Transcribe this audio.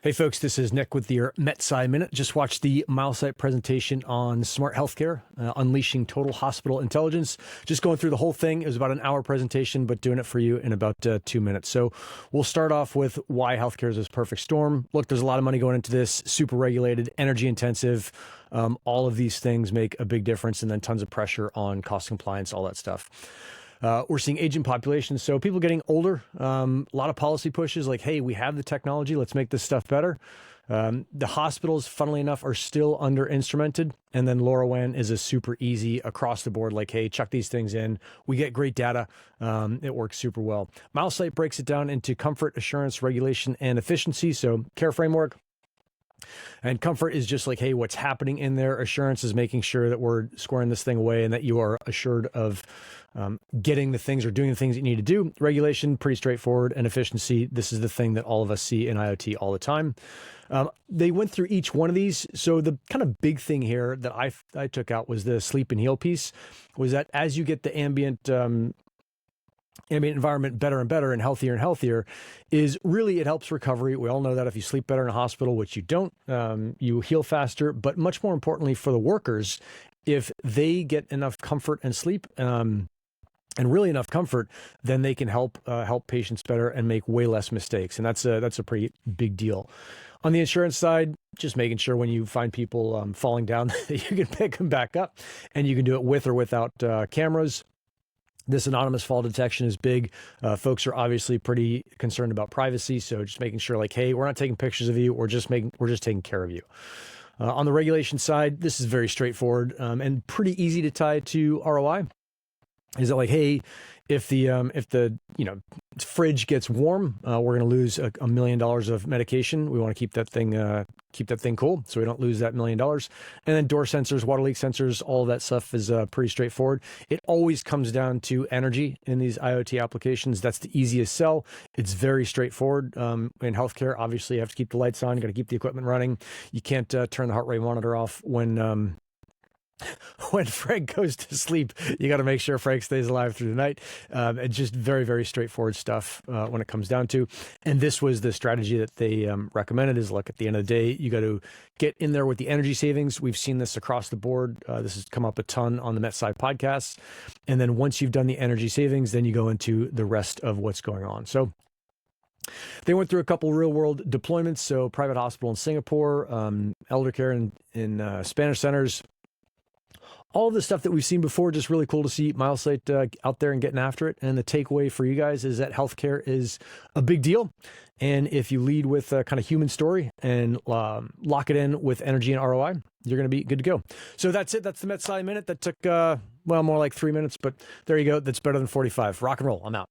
Hey folks, this is Nick with your MetSci Minute. Just watched the Milesight presentation on smart healthcare, unleashing total hospital intelligence. Just going through the whole thing. It was about an hour presentation, but doing it for you in about 2 minutes. So we'll start off with why healthcare is this perfect storm. Look, there's a lot of money going into this, super regulated, energy intensive. All of these things make a big difference, and then tons of pressure on cost compliance, all that stuff. We're seeing aging populations, so people getting older. A lot of policy pushes like, hey, we have the technology, let's make this stuff better. The hospitals, funnily enough, are still under instrumented. And then LoRaWAN is a super easy across the board, like, hey, chuck these things in. We get great data. It works super well. Milesight breaks it down into comfort, assurance, regulation, and efficiency. So C.A.R.E framework. And comfort is just like, hey, what's happening in there? Assurance is making sure that we're squaring this thing away and that you are assured of getting the things or doing the things that you need to do. Regulation, pretty straightforward. And efficiency, this is the thing that all of us see in IoT all the time. They went through each one of these. So the kind of big thing here that I took out was the sleep and heal piece, was that as you get the ambient environment better and better and healthier, is really it helps recovery. We all know that if you sleep better in a hospital, which you don't, you heal faster. But much more importantly for the workers, if they get enough comfort and sleep, and really enough comfort, then they can help patients better and make way less mistakes. And that's a pretty big deal. On the insurance side, just making sure when you find people falling down that you can pick them back up, and you can do it with or without cameras. This anonymous fall detection is big. Folks are obviously pretty concerned about privacy, so just making sure, like, hey, we're not taking pictures of you. We're just taking care of you. On the regulation side, this is very straightforward and pretty easy to tie to ROI. Is it like, hey, if the fridge gets warm, we're going to lose $1 million of medication. We want to keep that thing cool, so we don't lose that $1 million. And then door sensors, water leak sensors, all of that stuff is pretty straightforward. It always comes down to energy in these IoT applications. That's the easiest sell. It's very straightforward. In healthcare, obviously, you have to keep the lights on. You got to keep the equipment running. You can't turn the heart rate monitor off when Frank goes to sleep. You got to make sure Frank stays alive through the night. It's just very, very straightforward stuff when it comes down to. And this was the strategy that they recommended, is, look, at the end of the day, you got to get in there with the energy savings. We've seen this across the board. This has come up a ton on the MetSci podcasts. And then once you've done the energy savings, then you go into the rest of what's going on. So they went through a couple real world deployments. So private hospital in Singapore, elder care in Spanish centers. All of the stuff that we've seen before, just really cool to see Milesight out there and getting after it. And the takeaway for you guys is that healthcare is a big deal. And if you lead with a kind of human story and lock it in with energy and ROI, you're going to be good to go. So that's it. That's the MetSci Minute. That took, more like 3 minutes, but there you go. That's better than 45. Rock and roll. I'm out.